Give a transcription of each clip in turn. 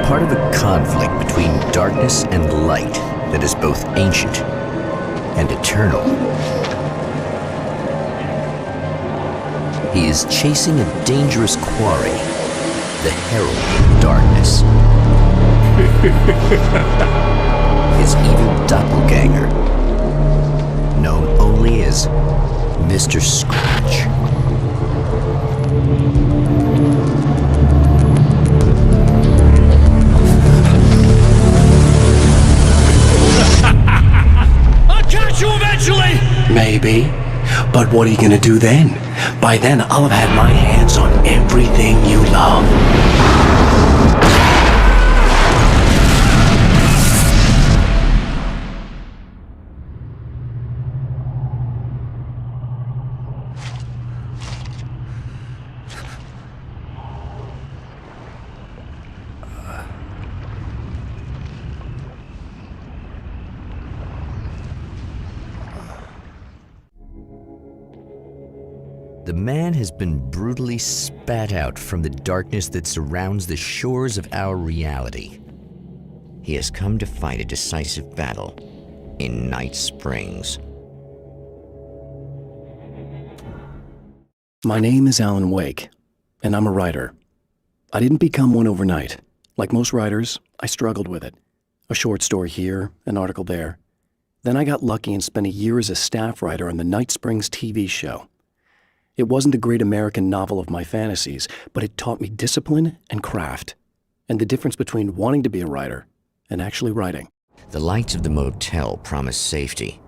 part of a conflict between darkness and light that is both ancient and eternal. He is chasing a dangerous quarry, the Herald of Darkness. His evil doppelganger, known only as Mr. Scratch. I'll catch you eventually! Maybe. But what are you gonna do then? By then, I'll have had my hands on everything you love. The man has been brutally spat out from the darkness that surrounds the shores of our reality. He has come to fight a decisive battle in Night Springs. My name is Alan Wake, and I'm a writer. I didn't become one overnight. Like most writers, I struggled with it. A short story here, an article there. Then I got lucky and spent a year as a staff writer on the Night Springs TV show. It wasn't the great American novel of my fantasies, but it taught me discipline and craft, and the difference between wanting to be a writer and actually writing. The lights of the motel promise safety.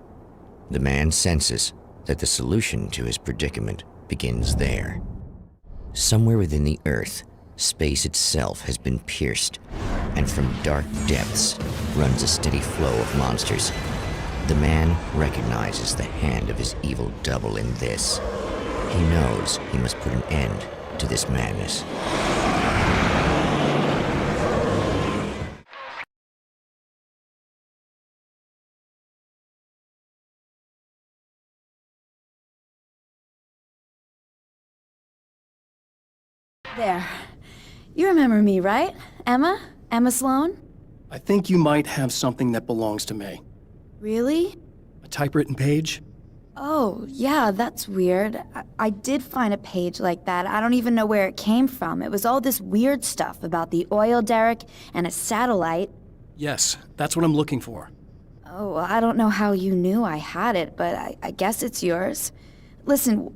The man senses that the solution to his predicament begins there. Somewhere within the earth, space itself has been pierced, and from dark depths runs a steady flow of monsters. The man recognizes the hand of his evil double in this. He knows he must put an end to this madness. There. You remember me, right? Emma? Emma Sloan? I think you might have something that belongs to me. Really? A typewritten page? Oh, yeah, that's weird. I did find a page like that. I don't even know where it came from. It was all this weird stuff about the oil derrick and a satellite. Yes, that's what I'm looking for. Oh, I don't know how you knew I had it, but I guess it's yours. Listen,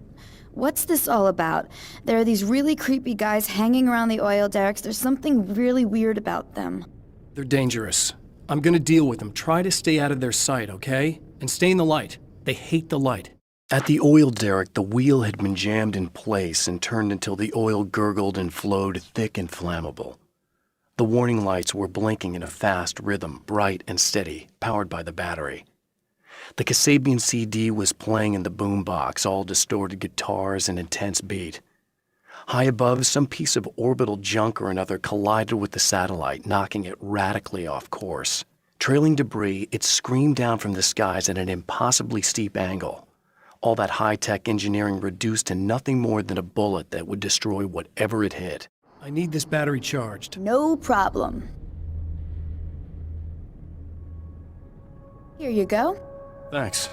what's this all about? There are these really creepy guys hanging around the oil derricks. There's something really weird about them. They're dangerous. I'm gonna deal with them. Try to stay out of their sight, okay? And stay in the light. They hate the light. At the oil derrick, the wheel had been jammed in place and turned until the oil gurgled and flowed thick and flammable. The warning lights were blinking in a fast rhythm, bright and steady, powered by the battery. The Kasabian CD was playing in the boombox, all distorted guitars and intense beat. High above, some piece of orbital junk or another collided with the satellite, knocking it radically off course. Trailing debris, it screamed down from the skies at an impossibly steep angle. All that high-tech engineering reduced to nothing more than a bullet that would destroy whatever it hit. I need this battery charged. No problem. Here you go. Thanks.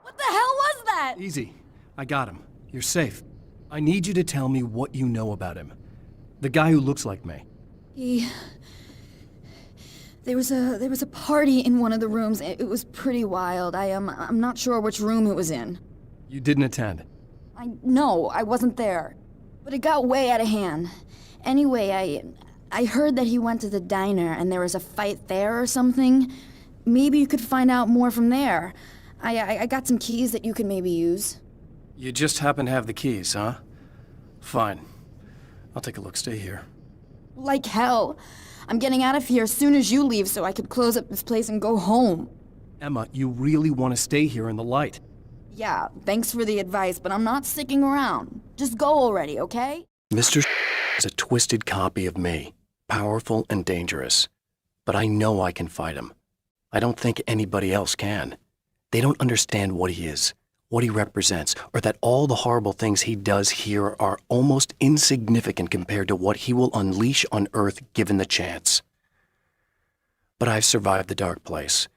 What the hell was that? Easy. I got him. You're safe. I need you to tell me what you know about him. The guy who looks like me. There was a party in one of the rooms. It was pretty wild. I'm not sure which room it was in. You didn't attend. No, I wasn't there. But it got way out of hand. Anyway, I heard that he went to the diner and there was a fight there or something. Maybe you could find out more from there. I got some keys that you could maybe use. You just happen to have the keys, huh? Fine. I'll take a look. Stay here. Like hell. I'm getting out of here as soon as you leave so I could close up this place and go home. Emma, you really want to stay here in the light? Yeah, thanks for the advice, but I'm not sticking around. Just go already, okay? Mr. is a twisted copy of me, powerful and dangerous. But I know I can fight him. I don't think anybody else can. They don't understand what he is, what he represents, or that all the horrible things he does here are almost insignificant compared to what he will unleash on Earth given the chance. But I've survived the dark place,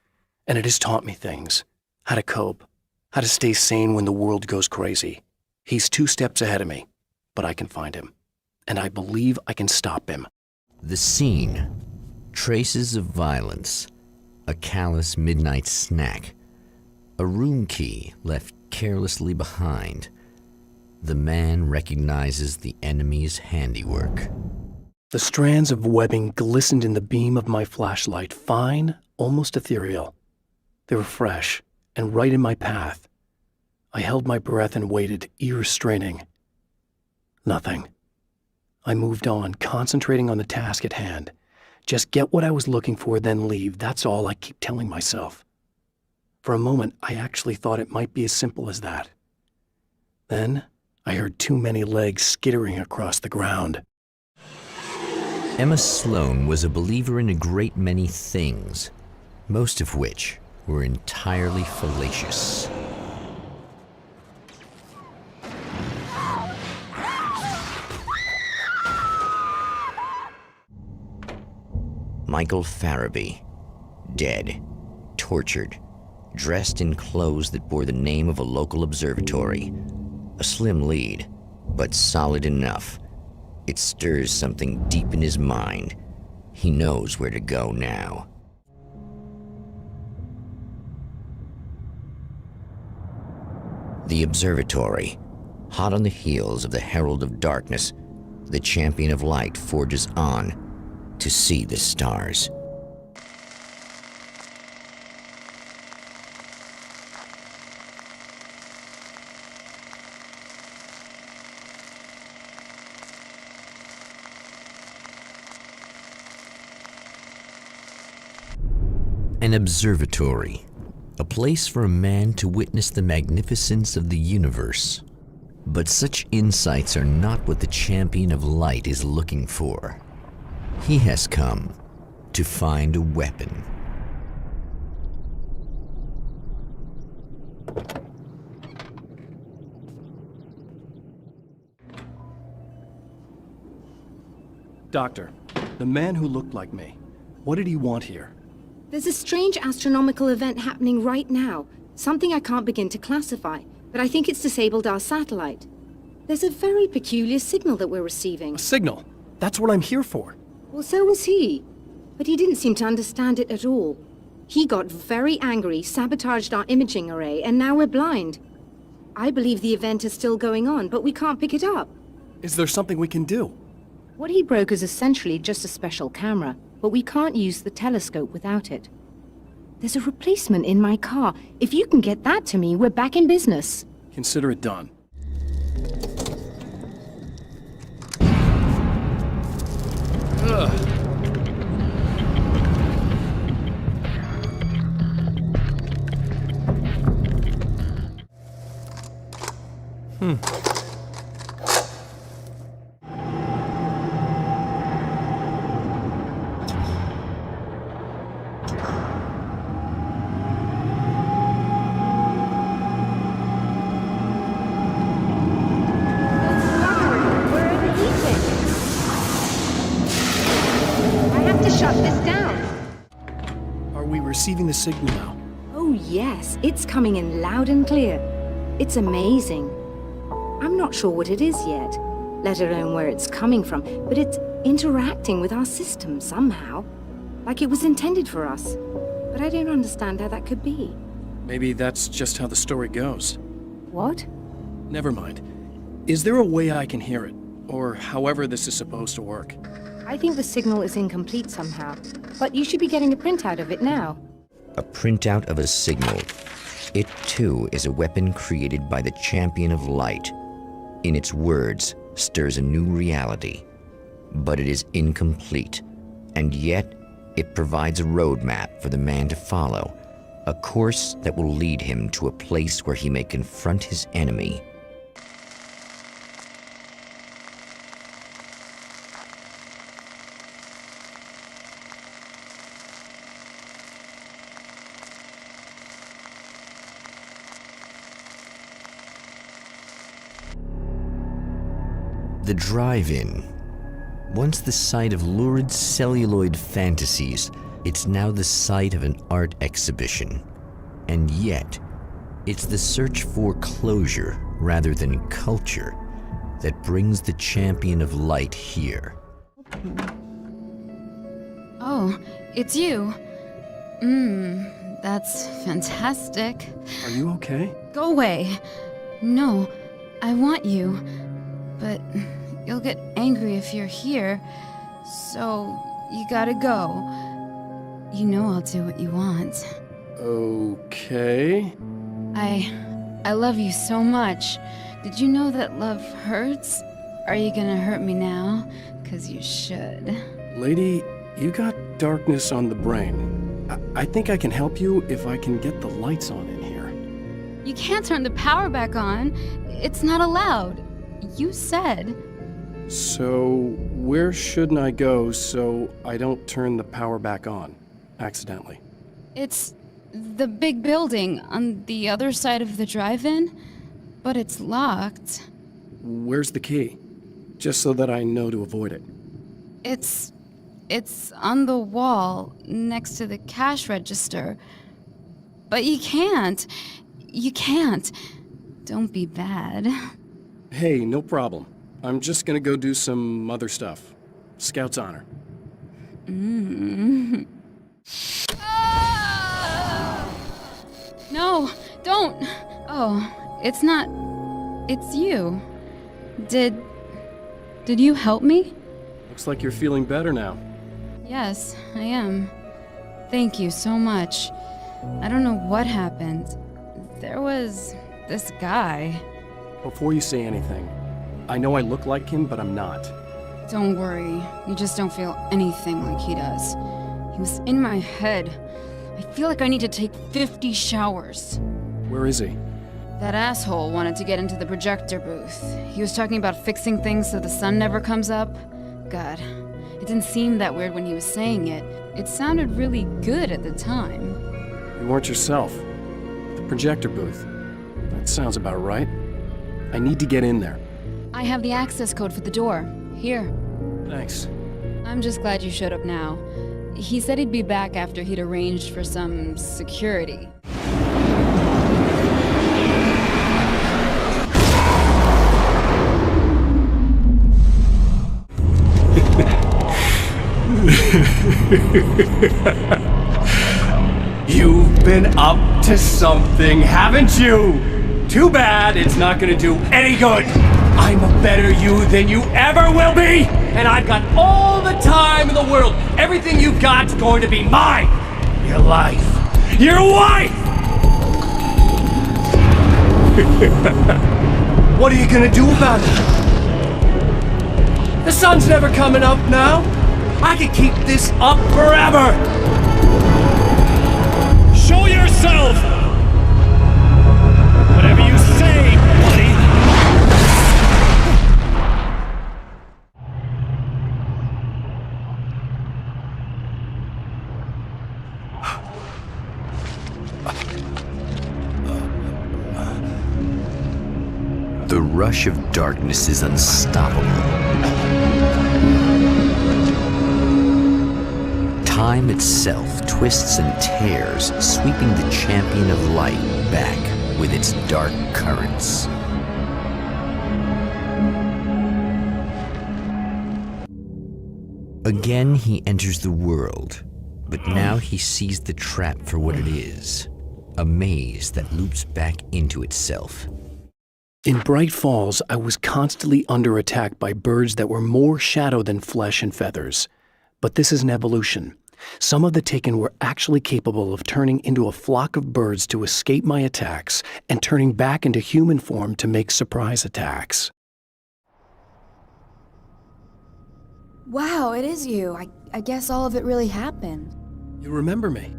and it has taught me things. How to cope, how to stay sane when the world goes crazy. He's 2 steps ahead of me, but I can find him. And I believe I can stop him. The scene. Traces of violence. A callous midnight snack. A room key left carelessly behind. The man recognizes the enemy's handiwork. The strands of webbing glistened in the beam of my flashlight, fine, almost ethereal. They were fresh and right in my path. I held my breath and waited, ears straining. Nothing. I moved on, concentrating on the task at hand. Just get what I was looking for, then leave. That's all I keep telling myself. For a moment, I actually thought it might be as simple as that. Then, I heard too many legs skittering across the ground. Emma Sloan was a believer in a great many things, most of which were entirely fallacious. Michael Farabee, dead, tortured, dressed in clothes that bore the name of a local observatory. A slim lead, but solid enough. It stirs something deep in his mind. He knows where to go now. The observatory, hot on the heels of the Herald of Darkness, the Champion of Light forges on to see the stars. An observatory, a place for a man to witness the magnificence of the universe. But such insights are not what the Champion of Light is looking for. He has come to find a weapon. Doctor, the man who looked like me, what did he want here? There's a strange astronomical event happening right now. Something I can't begin to classify, but I think it's disabled our satellite. There's a very peculiar signal that we're receiving. A signal? That's what I'm here for. Well, so was he. But he didn't seem to understand it at all. He got very angry, sabotaged our imaging array, and now we're blind. I believe the event is still going on, but we can't pick it up. Is there something we can do? What he broke is essentially just a special camera, but we can't use the telescope without it. There's a replacement in my car. If you can get that to me, we're back in business. Consider it done. Where are the defects? I have to shut this down. Are we receiving the signal now? Oh yes, it's coming in loud and clear. It's amazing. I'm not sure what it is yet, let alone where it's coming from, but it's interacting with our system somehow. Like it was intended for us. But I don't understand how that could be. Maybe that's just how the story goes. What? Never mind. Is there a way I can hear it? Or however this is supposed to work? I think the signal is incomplete somehow, but you should be getting a printout of it now. A printout of a signal. It too is a weapon created by the Champion of Light. In its words, stirs a new reality but it is incomplete, and yet it provides a roadmap for the man to follow, a course that will lead him to a place where he may confront his enemy. The drive-in. Once the site of lurid celluloid fantasies, it's now the site of an art exhibition. And yet, it's the search for closure rather than culture that brings the champion of light here. Oh, it's you. That's fantastic. Are you okay? Go away. No, I want you. But you'll get angry if you're here, so you gotta go. You know I'll do what you want. Okay. I love you so much. Did you know that love hurts? Are you gonna hurt me now? 'Cause you should. Lady, you got darkness on the brain. I think I can help you if I can get the lights on in here. You can't turn the power back on. It's not allowed. You said. So, where shouldn't I go so I don't turn the power back on accidentally? It's the big building on the other side of the drive-in, but it's locked. Where's the key? Just so that I know to avoid it. It's on the wall next to the cash register. But you can't. You can't. Don't be bad. Hey, no problem. I'm just gonna go do some other stuff. Scout's honor. No, don't. Oh, it's not. It's you. Did you help me? Looks like you're feeling better now. Yes, I am. Thank you so much. I don't know what happened. There was this guy. Before you say anything, I know I look like him, but I'm not. Don't worry. You just don't feel anything like he does. He was in my head. I feel like I need to take 50 showers. Where is he? That asshole wanted to get into the projector booth. He was talking about fixing things so the sun never comes up. God, it didn't seem that weird when he was saying it. It sounded really good at the time. You weren't yourself. The projector booth. That sounds about right. I need to get in there. I have the access code for the door. Here. Thanks. I'm just glad you showed up now. He said he'd be back after he'd arranged for some security. You've been up to something, haven't you? Too bad it's not gonna do any good. I'm a better you than you ever will be, and I've got all the time in the world. Everything you've got's going to be mine. Your life. Your wife! What are you gonna do about it? The sun's never coming up now. I can keep this up forever. Show yourself! Whatever you say, buddy! The rush of darkness is unstoppable. Time itself twists and tears, sweeping the champion of light back with its dark currents. Again, he enters the world, but now he sees the trap for what it is, a maze that loops back into itself. In Bright Falls, I was constantly under attack by birds that were more shadow than flesh and feathers. But this is an evolution. Some of the Taken were actually capable of turning into a flock of birds to escape my attacks and turning back into human form to make surprise attacks. Wow, it is you. I guess all of it really happened. You remember me?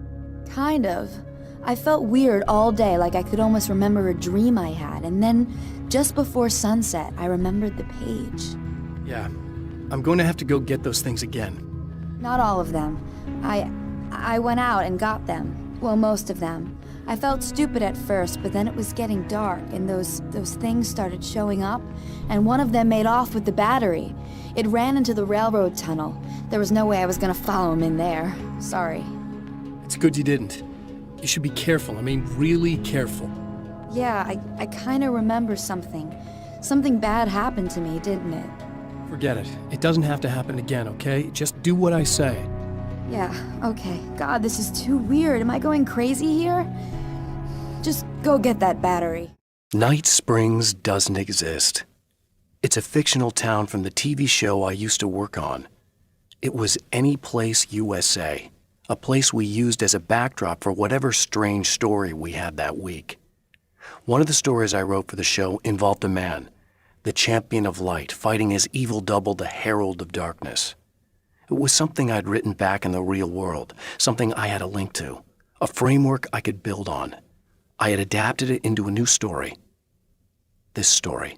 Kind of. I felt weird all day, like I could almost remember a dream I had, and then, just before sunset, I remembered the page. Yeah. I'm going to have to go get those things again. Not all of them. I went out and got them. Well, most of them. I felt stupid at first, but then it was getting dark, and those things started showing up, and one of them made off with the battery. It ran into the railroad tunnel. There was no way I was gonna follow him in there. Sorry. It's good you didn't. You should be careful. I mean, really careful. Yeah, I kinda remember something. Something bad happened to me, didn't it? Forget it. It doesn't have to happen again, okay? Just do what I say. Yeah, okay. God, this is too weird. Am I going crazy here? Just go get that battery. Night Springs doesn't exist. It's a fictional town from the TV show I used to work on. It was Any Place USA, a place we used as a backdrop for whatever strange story we had that week. One of the stories I wrote for the show involved a man, the champion of light, fighting his evil double, the Herald of Darkness. It was something I'd written back in the real world, something I had a link to, a framework I could build on. I had adapted it into a new story. This story.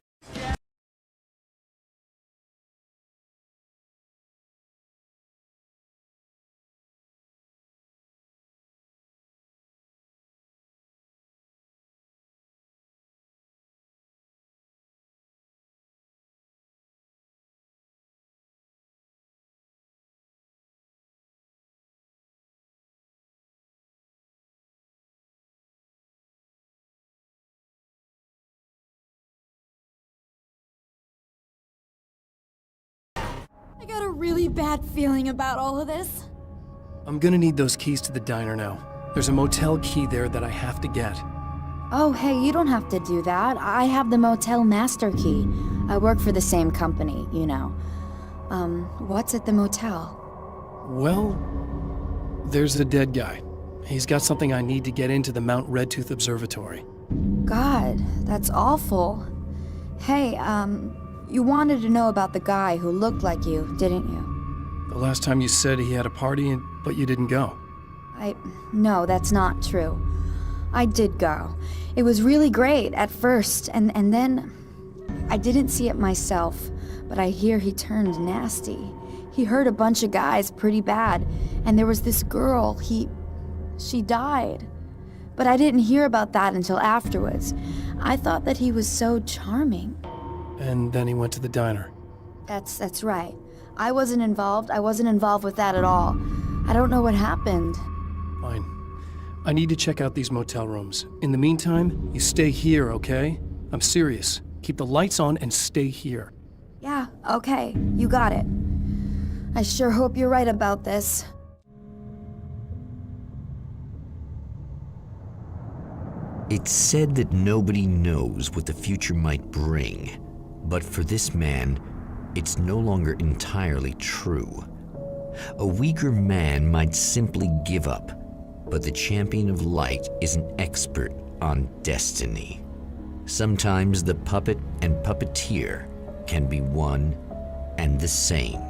I got a really bad feeling about all of this. I'm gonna need those keys to the diner now. There's a motel key there that I have to get. Oh, hey, you don't have to do that. I have the motel master key. I work for the same company, you know. What's at the motel? Well, there's a dead guy. He's got something I need to get into the Mount Redtooth Observatory. God, that's awful. Hey, you wanted to know about the guy who looked like you, didn't you? The last time you said he had a party, but you didn't go. No, that's not true. I did go. It was really great at first, and then I didn't see it myself, but I hear he turned nasty. He hurt a bunch of guys pretty bad, and there was this girl, she died. But I didn't hear about that until afterwards. I thought that he was so charming. And then he went to the diner. That's right. I wasn't involved with that at all. I don't know what happened. Fine. I need to check out these motel rooms. In the meantime, you stay here, okay? I'm serious. Keep the lights on and stay here. Yeah, okay, you got it. I sure hope you're right about this. It's said that nobody knows what the future might bring, but for this man, it's no longer entirely true. A weaker man might simply give up, but the champion of light is an expert on destiny. Sometimes the puppet and puppeteer can be one and the same.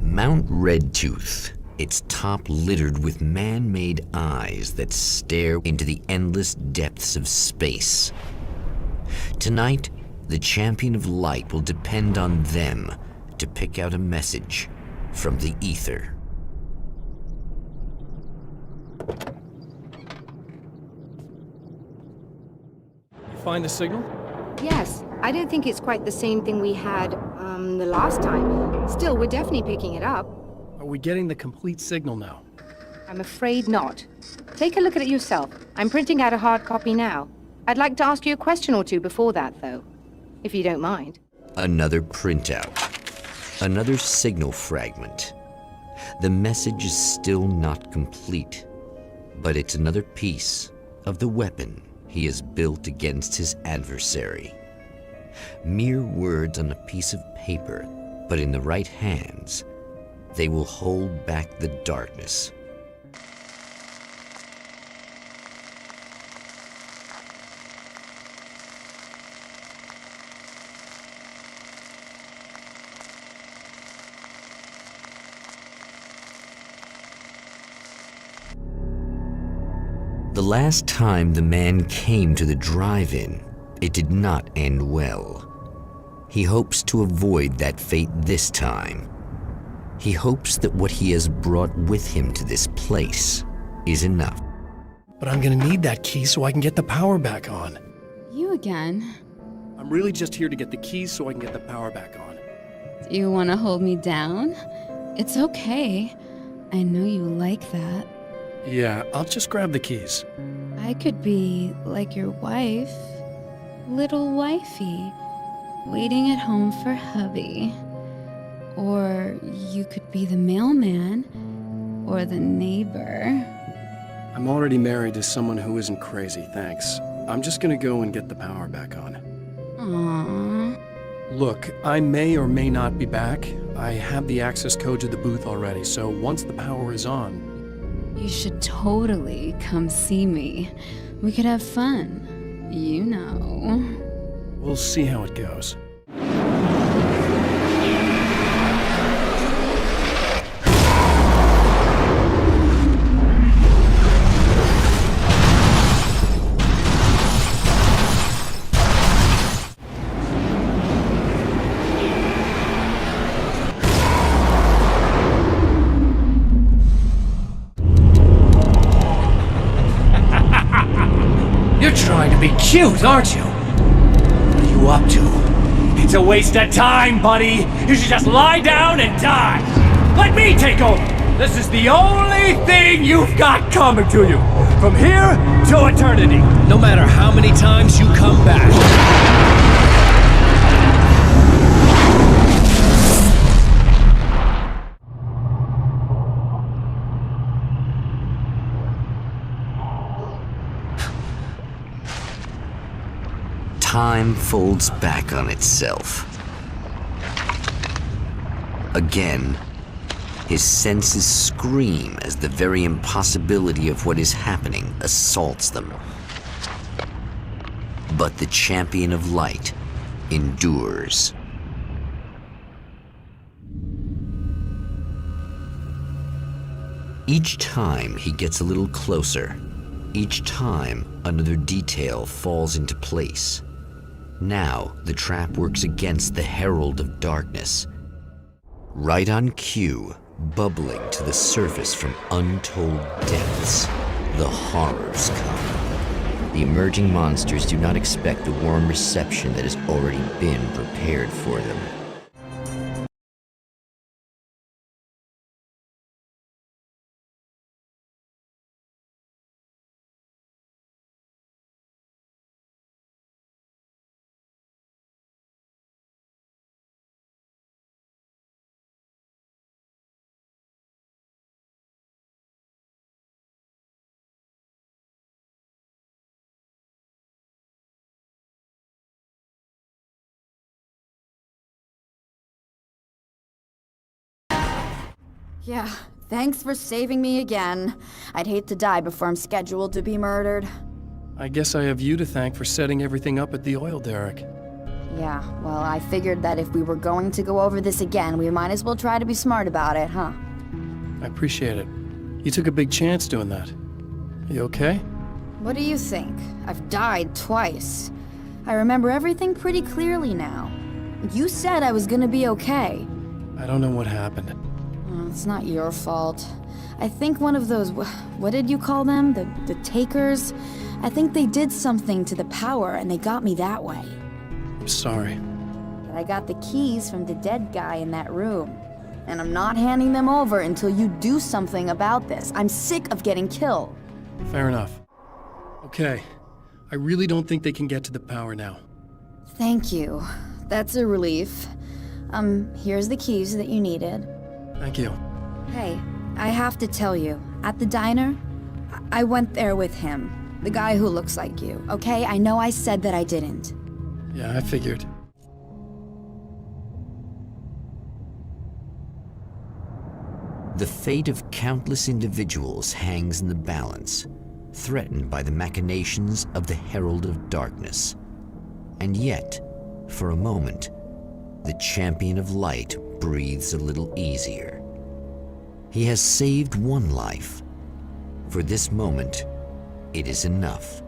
Mount Redtooth, its top littered with man-made eyes that stare into the endless depths of space. Tonight, the champion of light will depend on them to pick out a message from the ether. You find the signal? Yes, I don't think it's quite the same thing we had, the last time. Still, we're definitely picking it up. Are we getting the complete signal now? I'm afraid not. Take a look at it yourself. I'm printing out a hard copy now. I'd like to ask you a question or two before that, though, if you don't mind. Another printout. Another signal fragment. The message is still not complete, but it's another piece of the weapon he has built against his adversary. Mere words on a piece of paper But in the right hands, they will hold back the darkness. The last time the man came to the drive-in, it did not end well. He hopes to avoid that fate this time. He hopes that what he has brought with him to this place is enough. But I'm gonna need that key so I can get the power back on. You again? I'm really just here to get the keys so I can get the power back on. Do you want to hold me down? It's okay. I know you like that. Yeah, I'll just grab the keys. I could be like your wife, little wifey, waiting at home for hubby. Or you could be the mailman, or the neighbor. I'm already married to someone who isn't crazy, thanks. I'm just gonna go and get the power back on. Aww. Look, I may or may not be back. I have the access code to the booth already, so once the power is on... You should totally come see me. We could have fun. You know. We'll see how it goes. You're trying to be cute, aren't you? What are you up to? It's a waste of time, buddy. You should just lie down and die. Let me take over. This is the only thing you've got coming to you. From here to eternity. No matter how many times you come back. Time folds back on itself. Again, his senses scream as the very impossibility of what is happening assaults them. But the champion of light endures. Each time he gets a little closer, each time another detail falls into place. Now the trap works against the Herald of Darkness. Right on cue, bubbling to the surface from untold depths, the horrors come. The emerging monsters do not expect the warm reception that has already been prepared for them. Yeah, thanks for saving me again. I'd hate to die before I'm scheduled to be murdered. I guess I have you to thank for setting everything up at the oil derrick. Yeah, well, I figured that if we were going to go over this again, we might as well try to be smart about it, huh? I appreciate it. You took a big chance doing that. You okay? What do you think? I've died twice. I remember everything pretty clearly now. You said I was gonna be okay. I don't know what happened. It's not your fault. I think one of those, what did you call them? The takers? I think they did something to the power and they got me that way. I'm sorry. But I got the keys from the dead guy in that room. And I'm not handing them over until you do something about this. I'm sick of getting killed. Fair enough. Okay. I really don't think they can get to the power now. Thank you. That's a relief. Here's the keys that you needed. Thank you. Hey, I have to tell you, at the diner, I went there with him. The guy who looks like you, okay? I know I said that I didn't. Yeah, I figured. The fate of countless individuals hangs in the balance, threatened by the machinations of the Herald of Darkness. And yet, for a moment, the Champion of Light breathes a little easier. He has saved one life. For this moment, it is enough.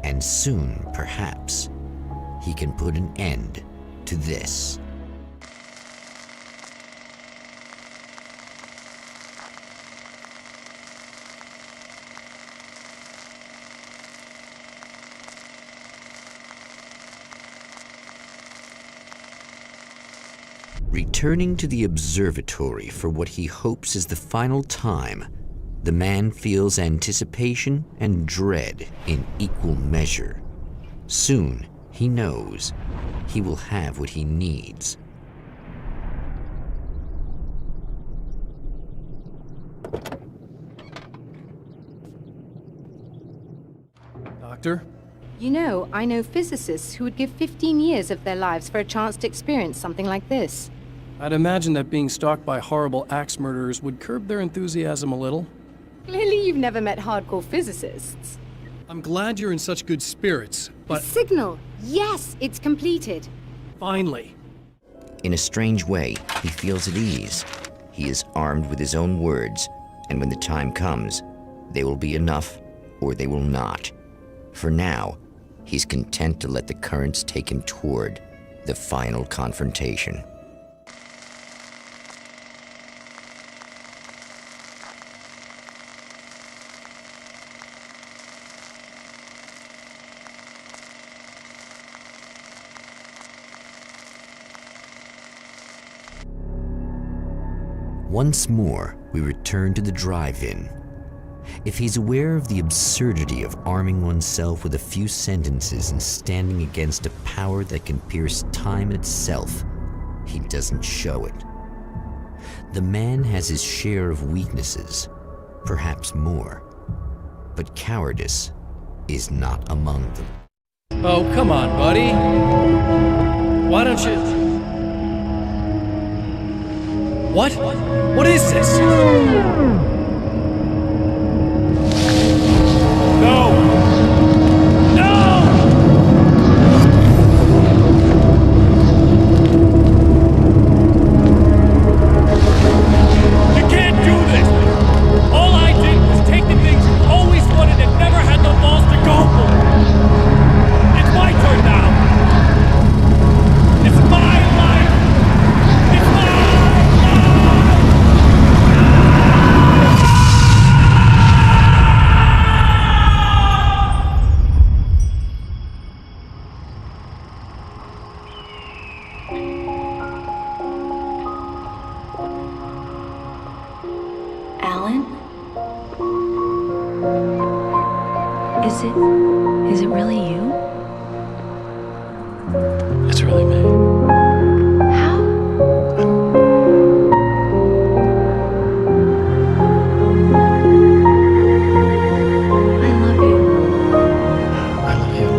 And soon, perhaps, he can put an end to this. Returning to the observatory for what he hopes is the final time, the man feels anticipation and dread in equal measure. Soon, he knows he will have what he needs. Doctor? You know, I know physicists who would give 15 years of their lives for a chance to experience something like this. I'd imagine that being stalked by horrible axe murderers would curb their enthusiasm a little. Clearly you've never met hardcore physicists. I'm glad you're in such good spirits, The but signal! Yes, it's completed. finally. In a strange way, he feels at ease. He is armed with his own words, and when the time comes, they will be enough or they will not. For now, he's content to let the currents take him toward the final confrontation. Once more, we return to the drive-in. If he's aware of the absurdity of arming oneself with a few sentences and standing against a power that can pierce time itself, he doesn't show it. The man has his share of weaknesses, perhaps more, but cowardice is not among them. Oh, come on, buddy. Why don't you... What? What is this? No! No! You can't do this! All I did was take the things you always wanted and never had the balls to go for! It's my turn now! It's my life! It's my Alan? Is it really you? It's really me. How? I love you. I love you.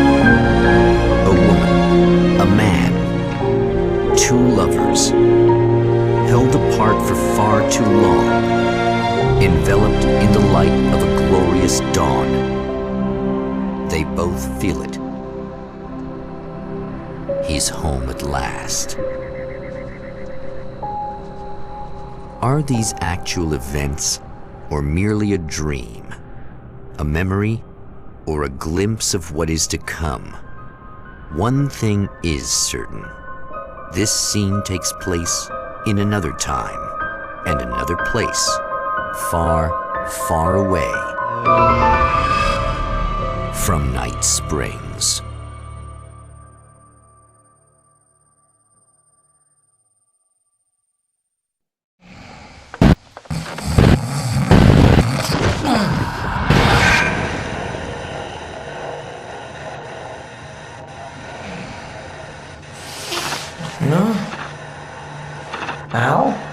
A woman, a man, two lovers, held apart for far too long, enveloped in the light of a glorious dawn. They both feel it. He's home at last. Are these actual events, or merely a dream? A memory, or a glimpse of what is to come? One thing is certain. This scene takes place in another time and another place, far, far away from Night Springs. Al?